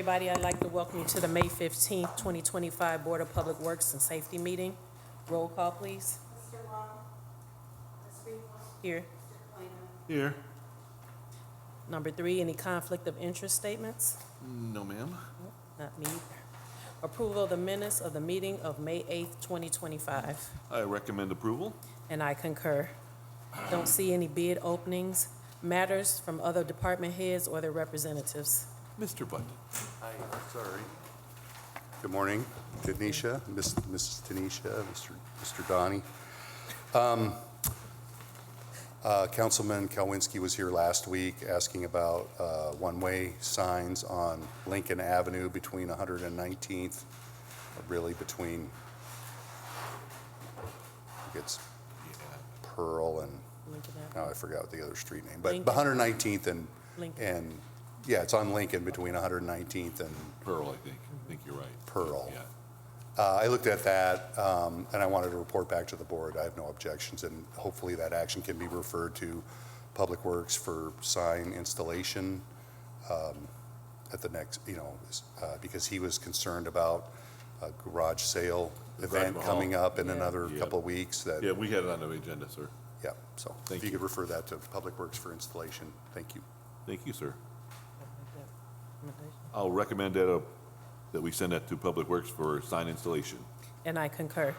everybody. I'd like to welcome you to the May 15th, 2025 Board of Public Works and Safety meeting. Roll call, please. Mr. Long? Ms. Reed? Here. Mr. Plano? Here. Number 3, any conflict of interest statements? No, ma'am. Not me either. Approval of the minutes of the meeting of May 8th, 2025. I recommend approval. And I concur. Don't see any bid openings, matters from other department heads or their representatives. Mr. Button. Hi, sorry. Good morning, Tanisha, Mrs. Tanisha, Mr. Donnie. Councilman Kalwinski was here last week asking about one-way signs on Lincoln Avenue between 119th, really between, I think it's Pearl and, Lincoln now Avenue. I forgot the other street name, but Lincoln. 119th Lincoln. and, yeah, it's on Lincoln between 119th and Pearl, I think. I think you're right. Pearl. Yeah. I looked at that, and I wanted to report back to the board. I have no objections, and hopefully that action can be referred to Public Works for sign installation at the next, because he was concerned about a garage sale event Garage coming hall. up in Yeah. another Yeah. couple of weeks. That, Yeah, we had it on the agenda, sir. yeah, so Thank if you you. could refer that to Public Works for installation, thank you. Thank you, sir. I'll recommend that we send that to Public Works for sign installation. And I concur.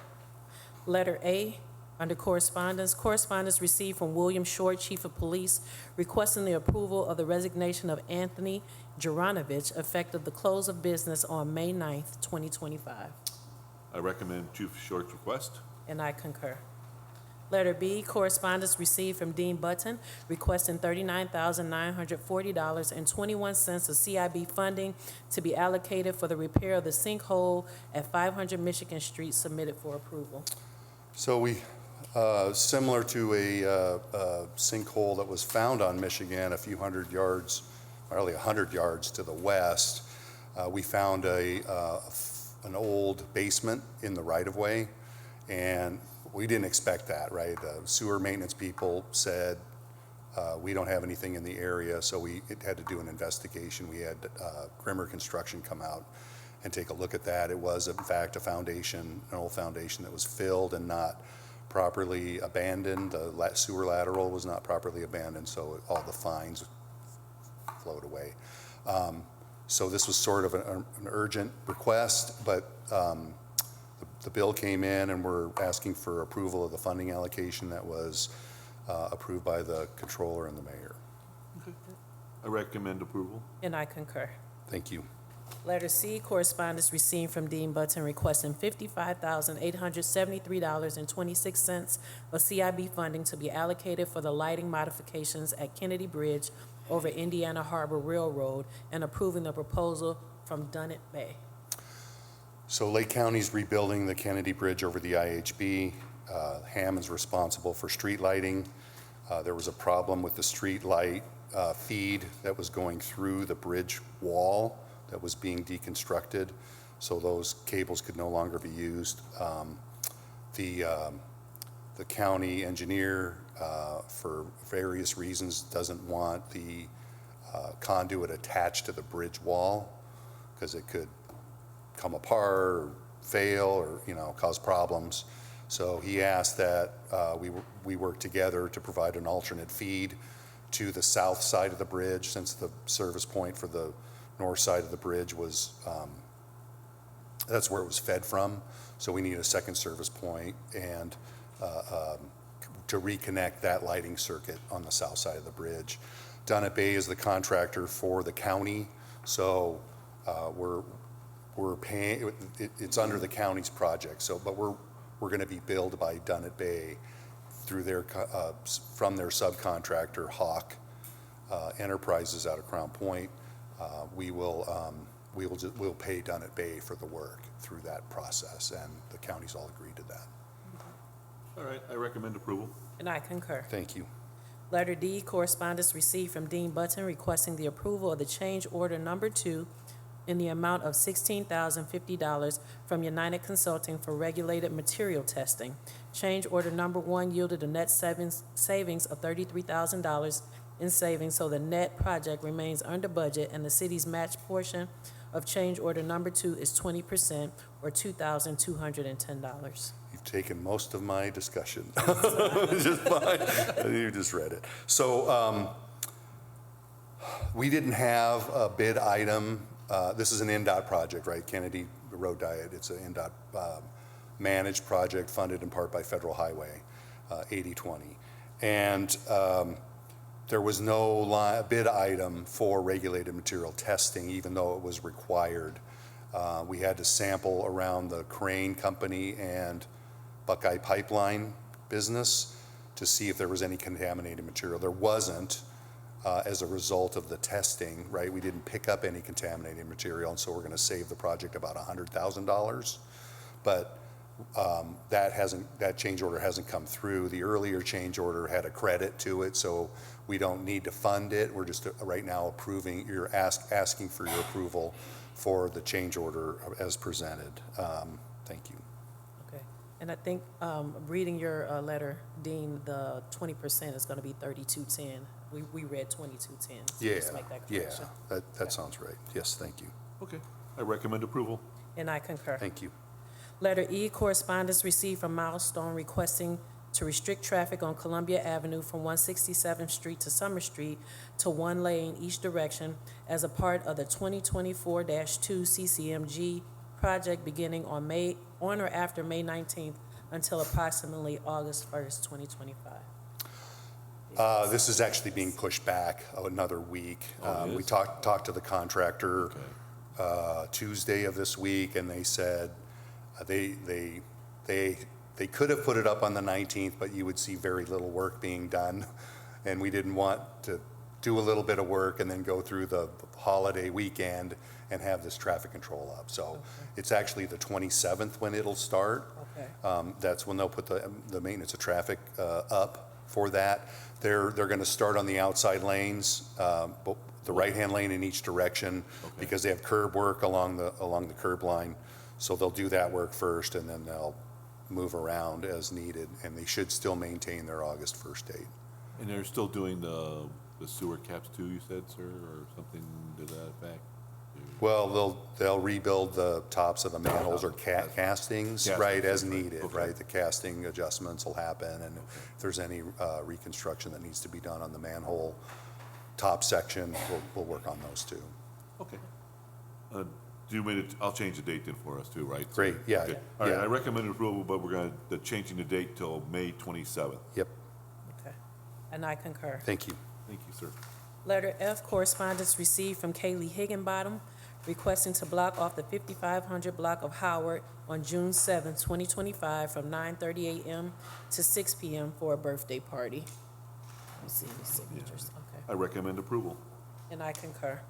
Letter A, under correspondence, correspondence received from William Short, Chief of Police, requesting the approval of the resignation of Anthony Jaranovich effective the close of business on May 9th, 2025. I recommend Chief Short's request. And I concur. Letter B, correspondence received from Dean Button requesting $39,940.21 of CIB funding to be allocated for the repair of the sinkhole at 500 Michigan Street, submitted for approval. So we, similar to a sinkhole that was found on Michigan a few hundred yards, probably 100 yards to the west, we found an old basement in the right-of-way, and we didn't expect that, right? The sewer maintenance people said, we don't have anything in the area, so we had to do an investigation. We had Grimmer Construction come out and take a look at that. It was, in fact, a foundation, an old foundation that was filled and not properly abandoned. The sewer lateral was not properly abandoned, so all the fines flowed away. So this was sort of an urgent request, but the bill came in and we're asking for approval of the funding allocation that was approved by the controller and the mayor. I recommend approval. And I concur. Thank you. Letter C, correspondence received from Dean Button requesting $55,873.26 of CIB funding to be allocated for the lighting modifications at Kennedy Bridge over Indiana Harbor Railroad and approving the proposal from Dunnett Bay. So Lake County's rebuilding the Kennedy Bridge over the IHB. Hammond's responsible for street lighting. There was a problem with the street light feed that was going through the bridge wall that was being deconstructed, so those cables could no longer be used. The county engineer, for various reasons, doesn't want the conduit attached to the bridge wall because it could come apart or fail or cause problems. So he asked that we work together to provide an alternate feed to the south side of the bridge, since the service point for the north side of the bridge was, that's where it was fed from. So we need a second service point and to reconnect that lighting circuit on the south side of the bridge. Dunnett Bay is the contractor for the county, so we're paying, it's under the county's project. So, but we're going to be billed by Dunnett Bay through their from their subcontractor Hawk Enterprises out of Crown Point. We'll pay Dunnett Bay for the work through that process, and the county's all agreed to that. All right, I recommend approval. And I concur. Thank you. Letter D, correspondence received from Dean Button requesting the approval of the change order number 2 in the amount of $16,050 from United Consulting for regulated material testing. Change order number 1 yielded a net savings of $33,000 in savings, so the net project remains under budget and the city's match portion of change order number 2 is 20%, or $2,210. You've taken most of my discussion. Just fine. You just read it. So we didn't have a bid item. This is an NDOT project, right? Kennedy Road Diet. It's an NDOT managed project funded in part by Federal Highway 80/20. And there was no bid item for regulated material testing, even though it was required. We had to sample around the Crane Company and Buckeye Pipeline business to see if there was any contaminated material. There wasn't as a result of the testing, right? We didn't pick up any contaminated material, and so we're going to save the project about $100,000. But that change order hasn't come through. The earlier change order had a credit to it, so we don't need to fund it. We're just right now approving, asking for your approval for the change order as presented. Thank you. Okay. And I think, reading your letter, Dean, the 20% is going to be 3210. We read 2210. So Yeah, just make that yeah, correction. that sounds right. Yes, thank you. Okay, I recommend approval. And I concur. Thank you. Letter E, correspondence received from Milestone requesting to restrict traffic on Columbia Avenue from 167th Street to Summer Street to one lane each direction as a part of the 2024-2 CCMG project beginning on or after May 19th until approximately August 1st, 2025. This is actually being pushed back another week. Oh, it We is? talked to the contractor Okay. Tuesday of this week, and they said they could have put it up on the 19th, but you would see very little work being done, and we didn't want to do a little bit of work and then go through the holiday weekend and have this traffic control up. So it's actually the 27th when it'll start. Okay. That's when they'll put the maintenance of traffic up for that. They're going to start on the outside lanes, the right-hand lane in each direction, Okay. because they have curb work along the curb line. So they'll do that work first, and then they'll move around as needed, and they should still maintain their August 1st date. And they're still doing the sewer caps too, you said, sir, or something to that effect? Well, they'll rebuild the tops of the manholes or castings, right, as needed, Okay. right? The casting adjustments will happen, and if there's any reconstruction that needs to be done on the manhole top section, we'll work on those too. Okay. I'll change the date then for us too, right? Great, yeah, Okay. All right, yeah. I recommend approval, but we're changing the date till May 27th. Yep, Okay. And I concur. thank you. Thank you, sir. Letter F, correspondence received from Kaylee Higginbottom requesting to block off the 5500 block of Howard on June 7, 2025 from 9:30 a.m. to 6 p.m. for a birthday party. Let me see any signatures. Okay. I recommend approval. And I concur.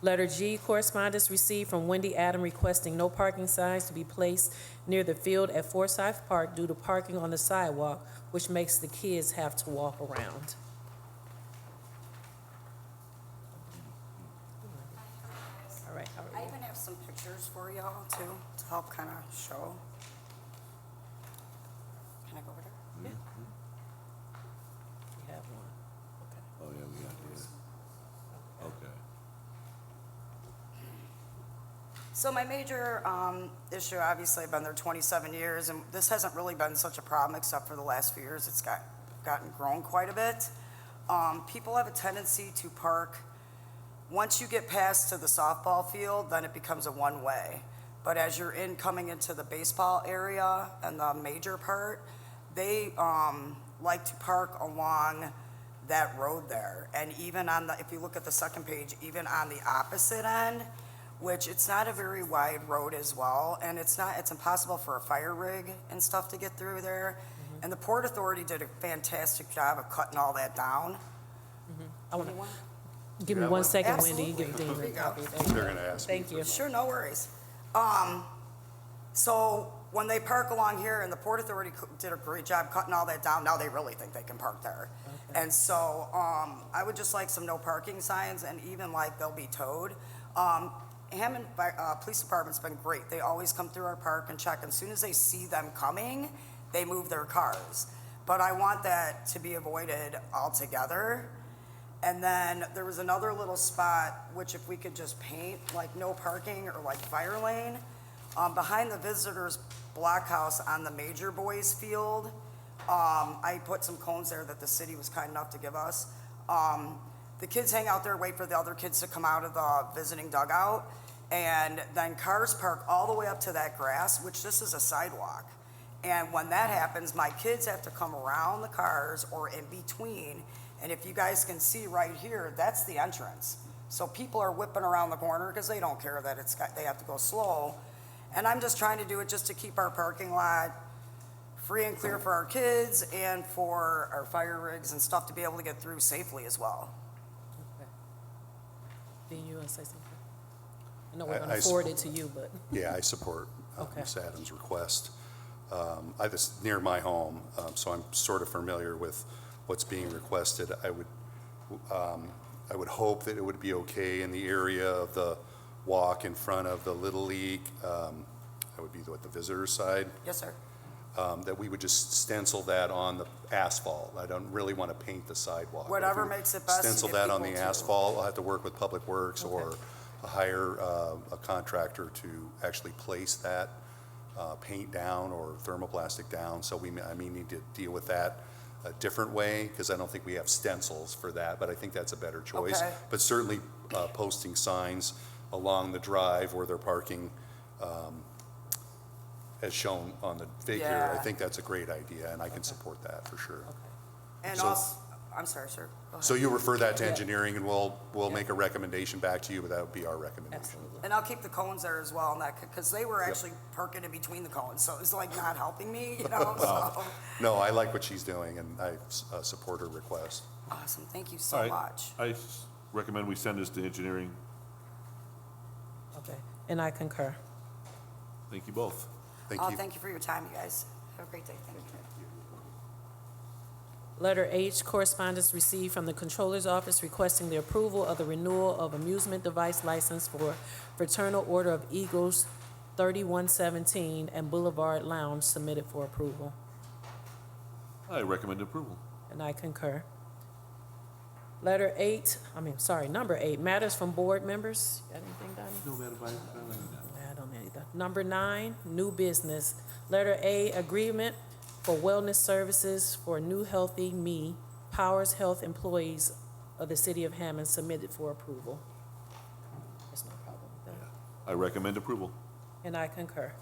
Letter G, correspondence received from Wendy Adam requesting no parking signs to be placed near the field at Forsyth Park due to parking on the sidewalk, which makes the kids have to walk around. All right, how I are you? even have some pictures for y'all too, to help kind of show. Can I go over there? We have one. Okay. Oh, yeah, we got it. Okay. So my major issue, obviously, I've been there 27 years, and this hasn't really been such a problem except for the last few years. It's gotten grown quite a bit. People have a tendency to park. Once you get past to the softball field, then it becomes a one-way. But as you're coming into the baseball area and the major part, they like to park along that road there. And even if you look at the second page, even on the opposite end, which it's not a very wide road as well, and it's impossible for a fire rig and stuff to get through there. Mm-hmm. And the Port Authority did a fantastic job of cutting all that down. I wanna, Anyone? give me 1 second, Wendy. You Absolutely. give Dean There a you go. copy. They're going to ask me. Thank you. Sure, no worries. So when they park along here, and the Port Authority did a great job cutting all that down, now they really think they can park there. Okay. And so I would just like some no parking signs, and even like they'll be towed. Hammond Police Department's been great. They always come through our park and check. And as soon as they see them coming, they move their cars. But I want that to be avoided altogether. And then there was another little spot, which if we could just paint, like no parking or like fire lane, behind the visitors blockhouse on the Major Boys field. I put some cones there that the city was kind enough to give us. The kids hang out there, wait for the other kids to come out of the visiting dugout. And then cars park all the way up to that grass, which this is a sidewalk. And when that happens, my kids have to come around the cars or in between. And if you guys can see right here, that's the entrance. So people are whipping around the corner because they don't care that they have to go slow. And I'm just trying to do it just to keep our parking lot free and clear for our kids and for our fire rigs and stuff to be able to get through safely as well. Okay. Dean, you want to say something? I know we're I- going to I forward it to you, but, Yeah, I support Okay. Ms. Adams' request. This is near my home, so I'm sort of familiar with what's being requested. I would hope that it would be okay in the area of the walk in front of the Little League, that would be the visitor side, Yes, sir. that we would just stencil that on the asphalt. I don't really want to paint the sidewalk. But if Whatever we makes it best to Stencil get that on the people to. asphalt. I'll have to work with Public Works or Okay. hire a contractor to actually place that paint down or thermoplastic down. So I may need to deal with that a different way because I don't think we have stencils for that, but I think that's a better choice. Okay. But certainly posting signs along the drive where they're parking, as shown on the figure, I Yeah. think that's a great idea, and I can support that for sure. okay. And So- also, I'm sorry, sir. Go ahead. So you refer that to Yeah. engineering, and we'll Yeah. make a recommendation back to you, but that would be our recommendation. Absolutely. And I'll keep the cones there as well, and that, because they were actually parking in between the cones, so it's like not helping me, you know, so. No, I like what she's doing, and I support her request. Awesome, thank you All so right. much. I recommend we send this to engineering. Okay, and I concur. Thank you both. Thank you. Thank you for your time, you guys. Have a great day, thank you. Letter H, correspondence received from the Controller's Office requesting the approval of the renewal of amusement device license for Fraternal Order of Eagles 3117 and Boulevard Lounge submitted for approval, I recommend approval. and I concur. Number 8, matters from board members. Got anything, Donnie? No, Madam Vice I don't need that. Number 9, new business. Letter A, agreement for wellness services for New Healthy Me, Powers Health employees of the city of Hammond submitted for approval. There's no problem with that. I recommend approval. And I concur.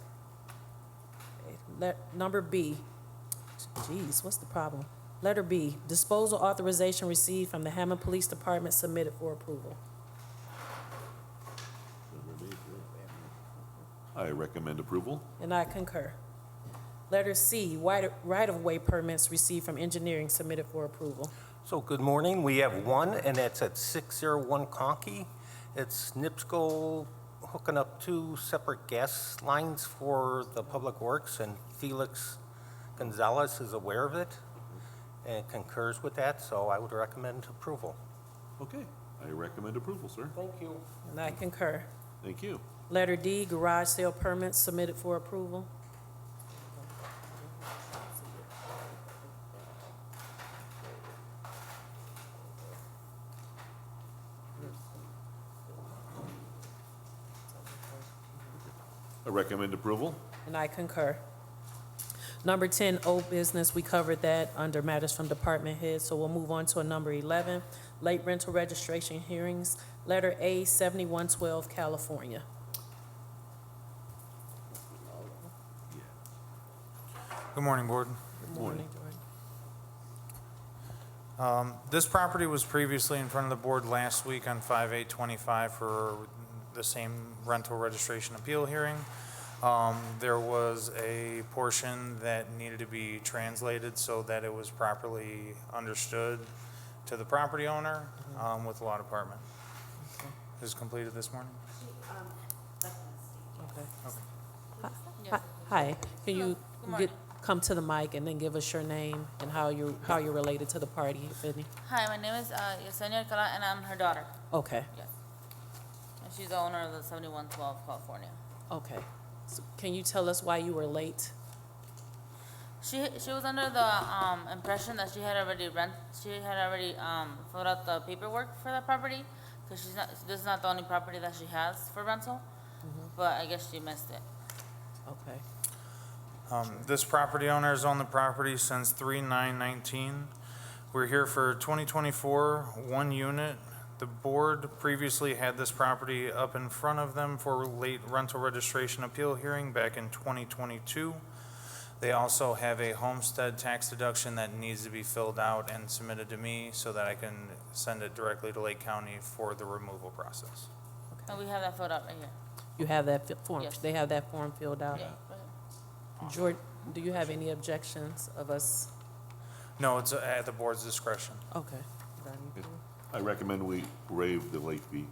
Okay, number B, geez, what's the problem? Letter B, disposal authorization received from the Hammond Police Department submitted for approval. I recommend approval. And I concur. Letter C, right-of-way permits received from engineering submitted for approval. So good morning. We have one, and that's at 601 Conkey. It's NIPSCO hooking up 2 separate gas lines for the Public Works, and Felix Gonzalez is aware of it and concurs with that, so I would recommend approval. Okay, I recommend approval, sir. Thank you. And I concur. Thank you. Letter D, garage sale permits submitted for approval. I recommend approval. And I concur. Number 10, old business, we covered that under matters from department heads, so we'll move on to a number 11, late rental registration hearings. Letter A, 7112 California. Good morning, Board. Good morning, Jordan. This property was previously in front of the board last week on 5/8/25 for the same rental registration appeal hearing. There was a portion that needed to be translated so that it was properly understood to the property owner with the law department. This is completed this morning. Okay. Hi, can you come to the mic and then give us your name and how you're related to the party, if any? Hi, my name is Yesenia Alcala, and I'm her daughter. Okay, Yes. And she's the owner of the 7112 California. okay. So can you tell us why you were late? She was under the impression that she had already filled out the paperwork for that property, because this is not the only property that she has for rental, but I guess she missed it. Okay. This property owner has owned the property since 3/9/19. We're here for 2024, one unit. The board previously had this property up in front of them for late rental registration appeal hearing back in 2022. They also have a homestead tax deduction that needs to be filled out and submitted to me so that I can send it directly to Lake County for the removal process. And we have that filled out right here. You have that form, Yes. they have that form filled out? Yeah, right here. Jordan, do you have any objections of us? No, it's at the board's discretion. Okay. I recommend we waive the late fees.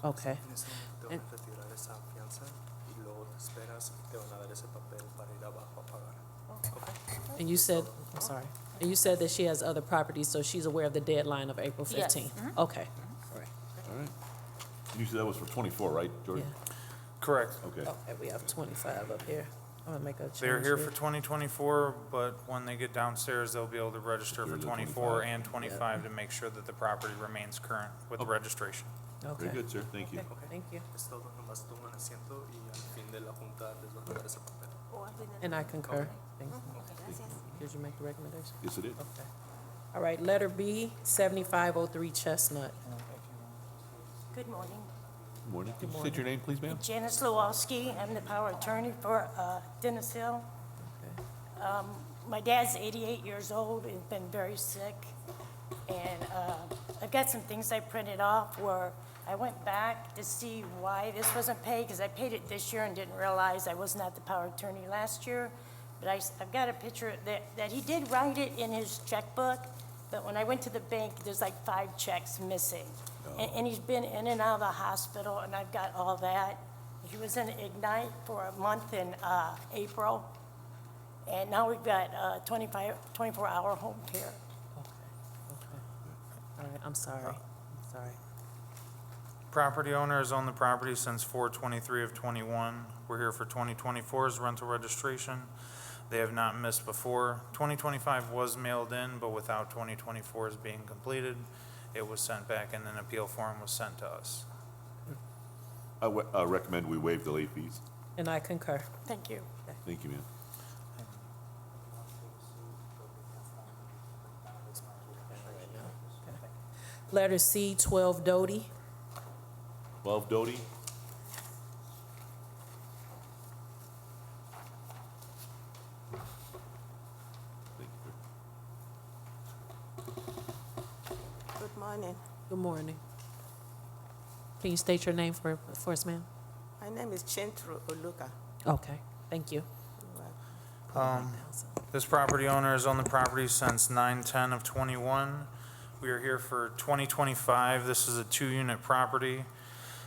Okay. En ese momento te van a retirar esa fianza y luego te esperas y te van a dar ese papel para ir abajo a pagar. And you said, I'm sorry, and you said that she has other properties, so she's aware of the deadline of April Yes. 15th? Okay. All right. You said that was for 24, right, Yeah. Jordan? Correct. Okay. Okay, we have 25 up here. I'm gonna make a change. They're here for 2024, but when they get downstairs, they'll be able to register for Secure the 24 25. and 25 to make sure that the property remains current with the registration. Very Okay, good, sir. Thank you. thank you. Es todo, nomás toman asiento y al fin de la junta les van a dar ese papel. And I concur. Thank you. Did you make the recommendation? Yes, it is. Okay. All right, letter B, 7503 Chestnut. Good morning. Good morning. Can you state your name, please, ma'am? Janice Lewowski, I'm the power attorney for Dennis Hill. My dad's 88 years old and been very sick. And I've got some things I printed off where I went back to see why this wasn't paid, because I paid it this year and didn't realize I was not the power attorney last year. But I've got a picture that he did write it in his checkbook, but when I went to the bank, there's like 5 checks missing. And he's been in and out of the hospital, and I've got all that. He was in Ignite for a month in April, and now we've got 24-hour home care. Okay. All right, I'm sorry. Sorry. Property owner has owned the property since 4/23 of '21. We're here for 2024's rental registration. They have not missed before. 2025 was mailed in, but without 2024's being completed, it was sent back and an appeal form was sent to us. I recommend we waive the late fees. And I concur. Thank you. Thank you, ma'am. Letter C, 12 Doty. 12 Doty. Thank you, sir. Good morning. Good morning. Can you state your name for us, ma'am? My name is Chintru Oluka. Okay, thank you. This property owner has owned the property since 9/10 of '21. We are here for 2025. This is a 2-unit property.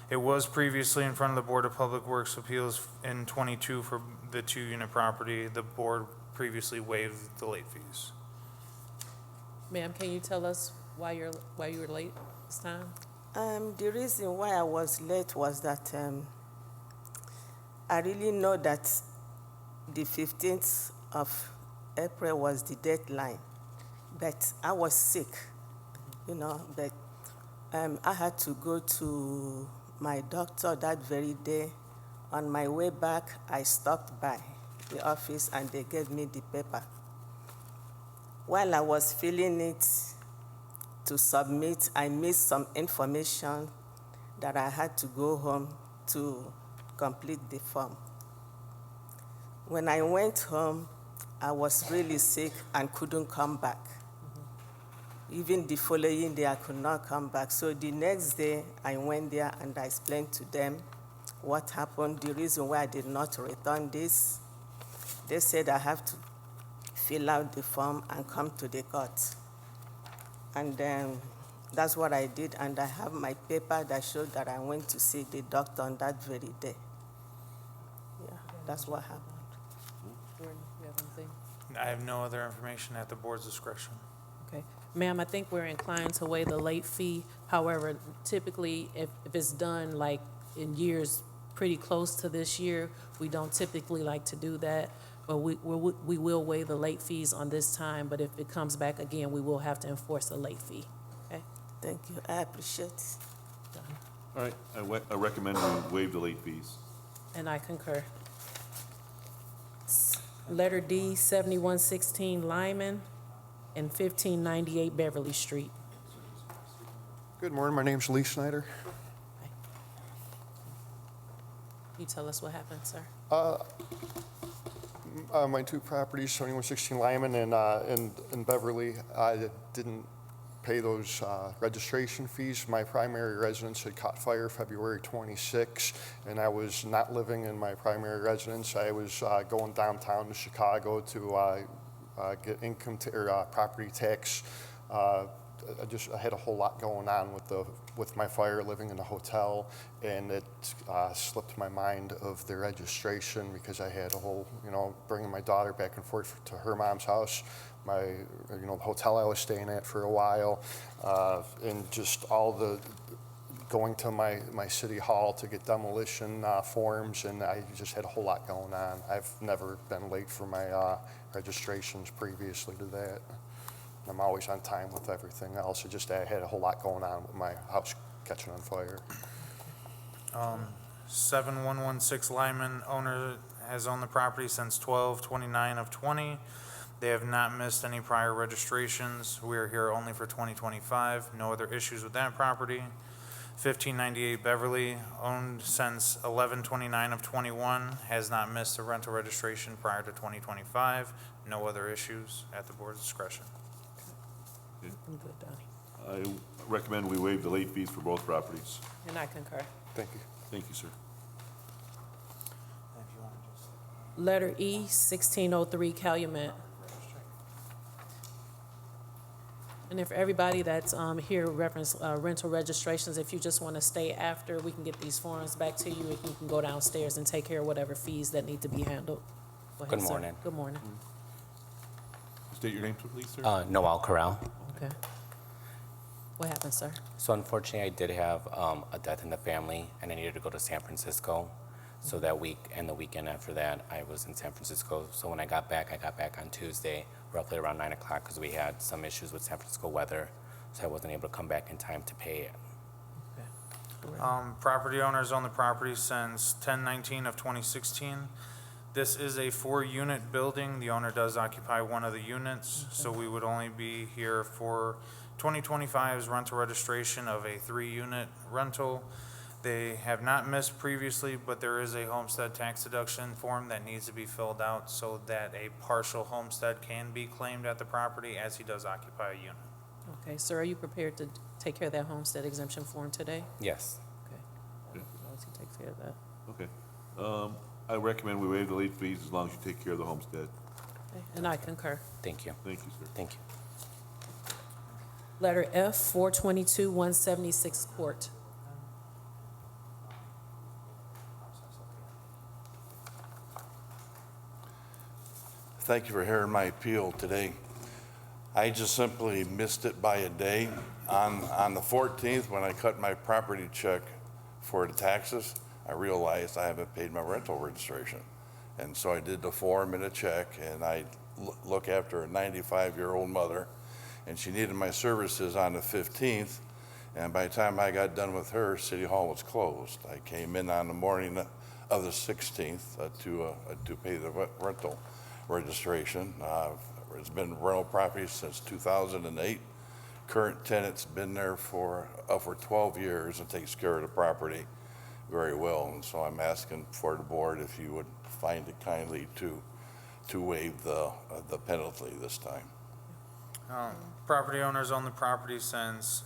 It was previously in front of the Board of Public Works Appeals in '22 for the 2-unit property. The board previously waived the late fees. Ma'am, can you tell us why you were late this time? The reason why I was late was that I really know that the 15th of April was the deadline, but I was sick, but I had to go to my doctor that very day. On my way back, I stopped by the office and they gave me the paper. While I was filling it to submit, I missed some information that I had to go home to complete the form. When I went home, I was really sick and couldn't come back. Even the following day, I could not come back. So the next day, I went there and I explained to them what happened, the reason why I did not return this. They said I have to fill out the form and come to the court. And then that's what I did, and I have my paper that showed that I went to see the doctor on that very day. Yeah, that's what happened. Jordan, you have anything? I have no other information at the board's discretion. Okay. Ma'am, I think we're inclined to waive the late fee. However, typically, if it's done like in years pretty close to this year, we don't typically like to do that. We will waive the late fees on this time, but if it comes back again, we will have to enforce a late fee. Okay? Thank you, I appreciate it. All right, I recommend we waive the late fees. And I concur. Letter D, 7116 Lyman and 1598 Beverly Street. Good morning, my name's Lee Snyder. Can you tell us what happened, sir? My two properties, 7116 Lyman and Beverly, I didn't pay those registration fees. My primary residence had caught fire February 26, and I was not living in my primary residence. I was going downtown to Chicago to get property tax. I had a whole lot going on with my fire, living in a hotel, and it slipped my mind of the registration because I had a whole, bringing my daughter back and forth to her mom's house, the hotel I was staying at for a while, and just all the going to my city hall to get demolition forms, and I just had a whole lot going on. I've never been late for my registrations previously to that. I'm always on time with everything else. I had a whole lot going on with my house catching on fire. 7116 Lyman, owner has owned the property since 12/29/20. They have not missed any prior registrations. We are here only for 2025. No other issues with that property. 1598 Beverly, owned since 11/29/21, has not missed a rental registration prior to 2025. No other issues at the board's discretion. I'm good, Donnie. I recommend we waive the late fees for both properties. And I concur. Thank you. Thank you, sir. Letter E, 1603 Calumet. And if everybody that's here reference rental registrations, if you just want to stay after, we can get these forms back to you, and you can go downstairs and take care of whatever fees that need to be handled. Go ahead, Good sir. morning. Good morning. State your name, please, sir. Noel Corral. Okay. What happened, sir? So unfortunately, I did have a death in the family, and I needed to go to San Francisco. So that week and the weekend after that, I was in San Francisco. So when I got back on Tuesday, roughly around 9 o'clock, because we had some issues with San Francisco weather. So I wasn't able to come back in time to pay it. Property owners own the property since 10/19/2016. This is a 4-unit building. The owner does occupy one of the units, so we would only be here for 2025's rental registration of a 3-unit rental. They have not missed previously, but there is a homestead tax deduction form that needs to be filled out so that a partial homestead can be claimed at the property, as he does occupy a unit. Okay, sir, are you prepared to take care of that homestead exemption form today? Yes. Okay. As long as he takes care of that. Okay. I recommend we waive the late fees as long as you take care of the homestead. Okay. And I concur. Thank you. Thank you, sir. Thank you. Letter F, 422 176 Court. Thank you for hearing my appeal today. I just simply missed it by a day. On the 14th, when I cut my property check for the taxes, I realized I haven't paid my rental registration. And so I did the form and a check, and I look after a 95-year-old mother, and she needed my services on the 15th. And by the time I got done with her, City Hall was closed. I came in on the morning of the 16th to pay the rental registration. It's been rental property since 2008. Current tenant's been there for 12 years and takes care of the property very well. And so I'm asking for the board if you would find it kindly to waive the penalty this time. Property owners own the property since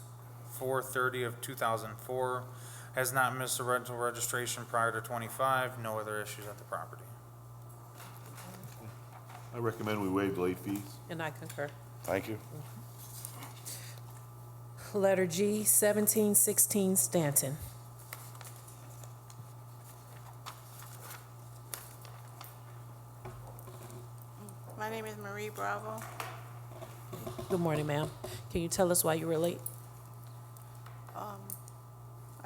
4/30/2004. Has not missed a rental registration prior to 25. No other issues at the property. I recommend we waive the late fees. And I concur. Thank you. Letter G, 1716 Stanton. My name is Marie Bravo. Good morning, ma'am. Can you tell us why you were late?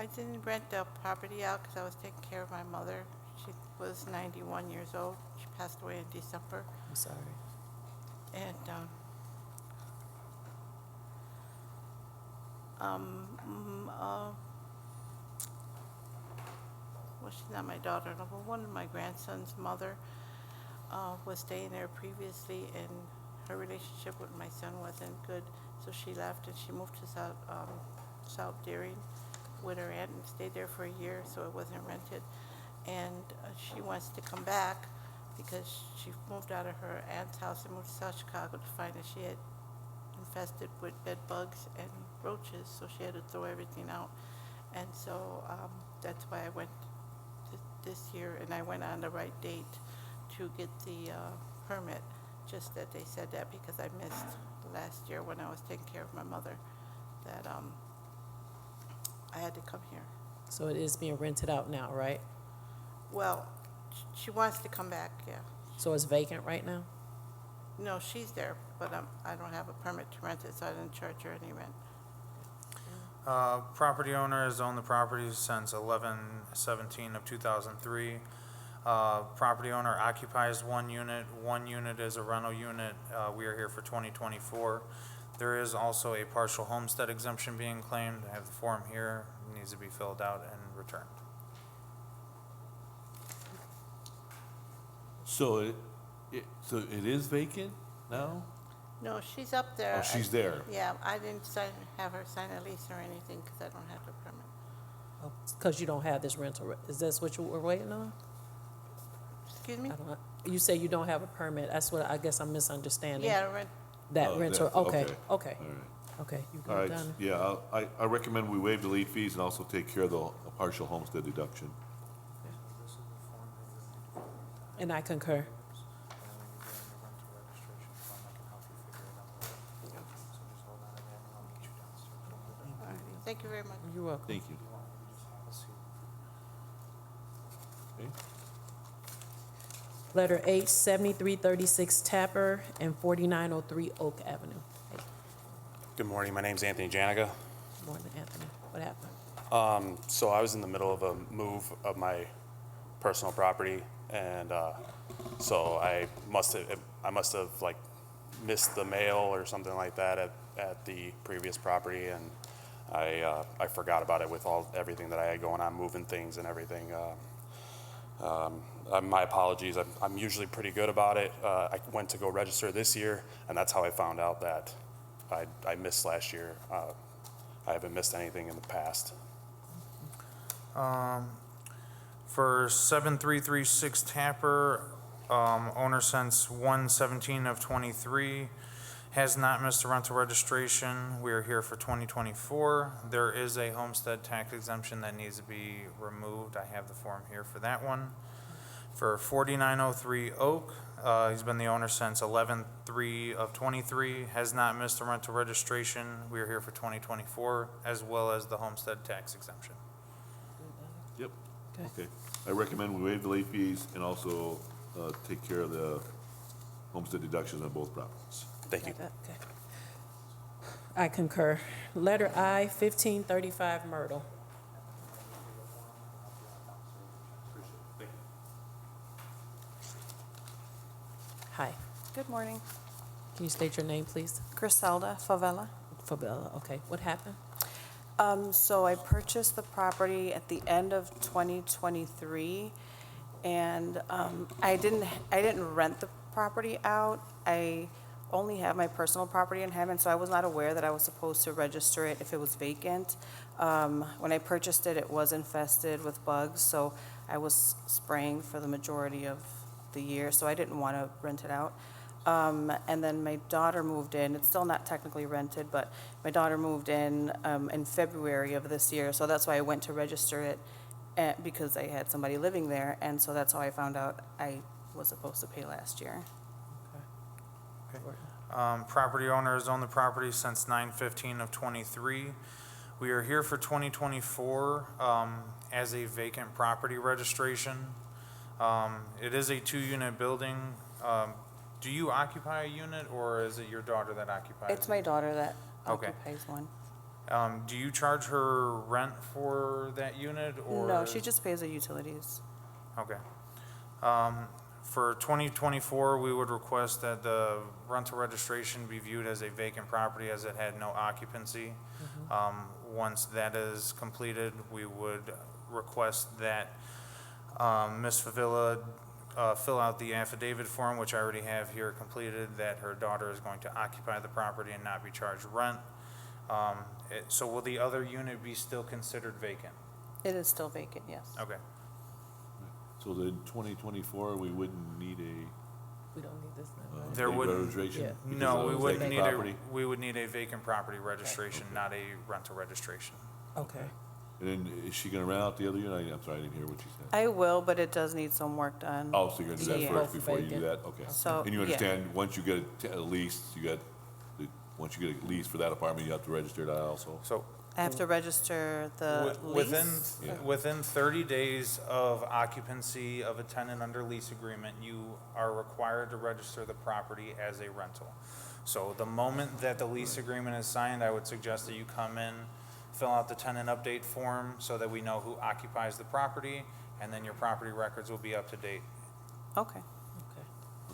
I didn't rent the property out because I was taking care of my mother. She was 91 years old. She passed away in December. I'm sorry. And, well, she's not my daughter, no, but one of my grandson's mother was staying there previously, and her relationship with my son wasn't good, so she left and she moved to South Deering with her aunt and stayed there for a year, so it wasn't rented. And she wants to come back because she moved out of her aunt's house and moved to South Chicago to find that she had infested with bed bugs and roaches, so she had to throw everything out. And so that's why I went this year, and I went on the right date to get the permit, just that they said that because I missed last year when I was taking care of my mother, that I had to come here. So it is being rented out now, right? Well, she wants to come back, yeah. So it's vacant right now? No, she's there, but I don't have a permit to rent it, so I didn't charge her any rent. Property owner has owned the property since 11/17 of 2003. Property owner occupies one unit. One unit is a rental unit. We are here for 2024. There is also a partial homestead exemption being claimed. I have the form here. It needs to be filled out and returned. So it is vacant now? No, she's up there. Oh, she's there. Yeah, I didn't have her sign a lease or anything because I don't have the permit. Because you don't have this rental, is this what you were waiting on? Excuse me? I don't, you say you don't have a permit, that's what, I guess I'm misunderstanding. Yeah, rent. That Oh, rental, that- okay, okay. okay, All right. okay. You All got it right, done. yeah, I recommend we waive the late fees and also take care of the partial homestead deduction. And I concur. All right. Thank you very much. You're welcome. Thank you. Okay. Letter H, 7336 Tapper and 4903 Oak Avenue. Hey, Good morning, my name's Anthony Janiga. morning, Anthony. What happened? So I was in the middle of a move of my personal property, and so I must have like missed the mail or something like that at the previous property, and I forgot about it with everything that I had going on, moving things and everything. My apologies. I'm usually pretty good about it. I went to go register this year, and that's how I found out that I missed last year. I haven't missed anything in the past. For 7336 Tapper, owner since 1/17 of 23, has not missed a rental registration. We are here for 2024. There is a homestead tax exemption that needs to be removed. I have the form here for that one. For 4903 Oak, he's been the owner since 11/3 of 23, has not missed a rental registration. We are here for 2024, as well as the homestead tax exemption. Yep. Okay. I recommend we waive the late fees and also take care of the homestead deductions on both properties. Thank you. Okay. I concur. Letter I, 1535 Myrtle. Hi. Good morning. Can you state your name, please? Griselda Favela. Fabella, okay. What happened? So I purchased the property at the end of 2023, and I didn't rent the property out. I only have my personal property in Hammond, so I was not aware that I was supposed to register it if it was vacant. When I purchased it, it was infested with bugs, so I was spraying for the majority of the year, so I didn't want to rent it out. And then my daughter moved in. It's still not technically rented, but my daughter moved in February of this year, so that's why I went to register it because I had somebody living there, and so that's how I found out I was supposed to pay last year. Property owner has owned the property since 9/15 of 23. We are here for 2024 as a vacant property registration. It is a 2-unit building. Do you occupy a unit, or is it your daughter that occupies it? It's my daughter that Okay. occupies one. Do you charge her rent for that unit, or? No, she just pays the utilities. Okay. For 2024, we would request that the rental registration be viewed as a vacant property as it had no occupancy. Once that is completed, we would request that Ms. Favilla fill out the affidavit form, which I already have here completed, that her daughter is going to occupy the property and not be charged rent. So will the other unit be still considered vacant? It is still vacant, yes. Okay. So then 2024, we wouldn't need We don't need this now, right? There a wouldn't- registration? Yeah. because No, of we the wouldn't vacant need property? we would need a vacant property registration, not a rental registration. Okay. And then is she gonna rent out the other unit? I'm sorry, I didn't hear what you said. I will, but it does need some work done. Oh, so you're gonna do that Yeah. first before you do Vacant. that? Okay. So, And you yeah. understand, once you get a lease, once you get a lease for that apartment, you have to register that also? So I have to register the Within, lease. Yeah. within 30 days of occupancy of a tenant under lease agreement, you are required to register the property as a rental. So the moment that the lease agreement is signed, I would suggest that you come in, fill out the tenant update form so that we know who occupies the property, and then your property records will be up to date. Okay.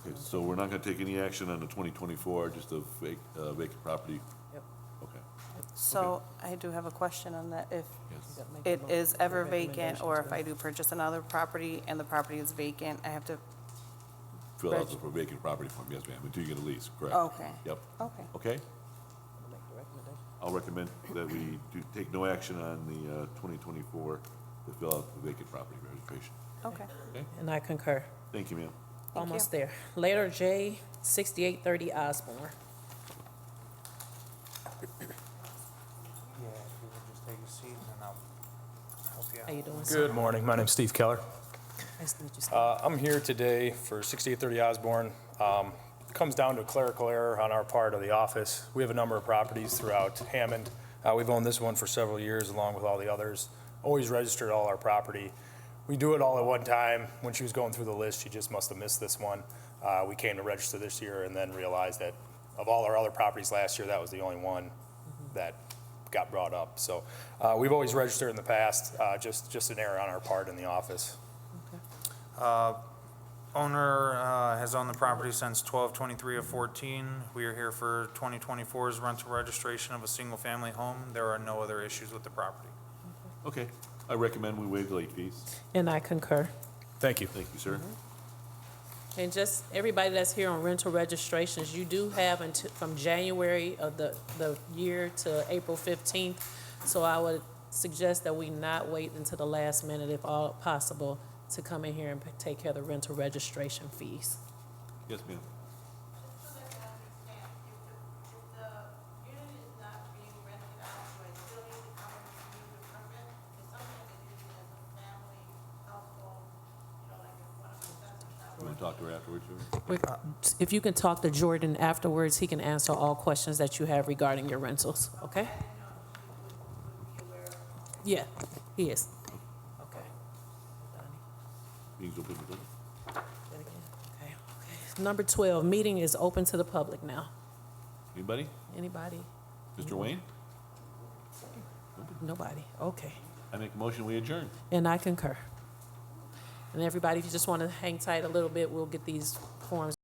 Okay, so we're not gonna take any action on the 2024, just a vacant property? Yep. Okay, So I do have a question on that. If yes. it is ever vacant, or if I do purchase another property and the property is vacant, I have to, Fill out the vacant property form, yes, ma'am, until you get a lease, correct? okay, Yep, okay. okay? I'll recommend that we do take no action on the 2024 to fill out the vacant property registration. Okay. Okay? And I concur. Thank you, ma'am. Almost there. Later J, 6830 Osborne. Yeah, if you would just take a seat, and I'll help you out. How you doing, sir? Good morning. My name's Steve Keller. Nice to meet you, Steve. I'm here today for 6830 Osborne. It comes down to a clerical error on our part of the office. We have a number of properties throughout Hammond. We've owned this one for several years along with all the others. Always registered all our property. We do it all at one time. When she was going through the list, she just must have missed this one. We came to register this year and then realized that of all our other properties last year, that was the only one that got brought up. So we've always registered in the past, just an error on our part in the office. Owner has owned the property since 12/23/14. We are here for 2024's rental registration of a single-family home. There are no other issues with the property. Okay, I recommend we waive the late fees. And I concur. Thank you. Thank you, sir. And just everybody that's here on rental registrations, you do have until, from January of the year to April 15th. So I would suggest that we not wait until the last minute, if all possible, to come in here and take care of the rental registration fees. Yes, ma'am. You want to talk to her afterwards, sir? If you can talk to Jordan afterwards, he can answer all questions that you have regarding your rentals, okay? Yeah, he is. Okay. Meeting's open, please. Okay. Number 12, meeting is open to the public now. Anybody? Anybody? Mr. Wayne? Nobody, okay. I make a motion, we adjourn. And I concur. And everybody, if you just want to hang tight a little bit, we'll get these forms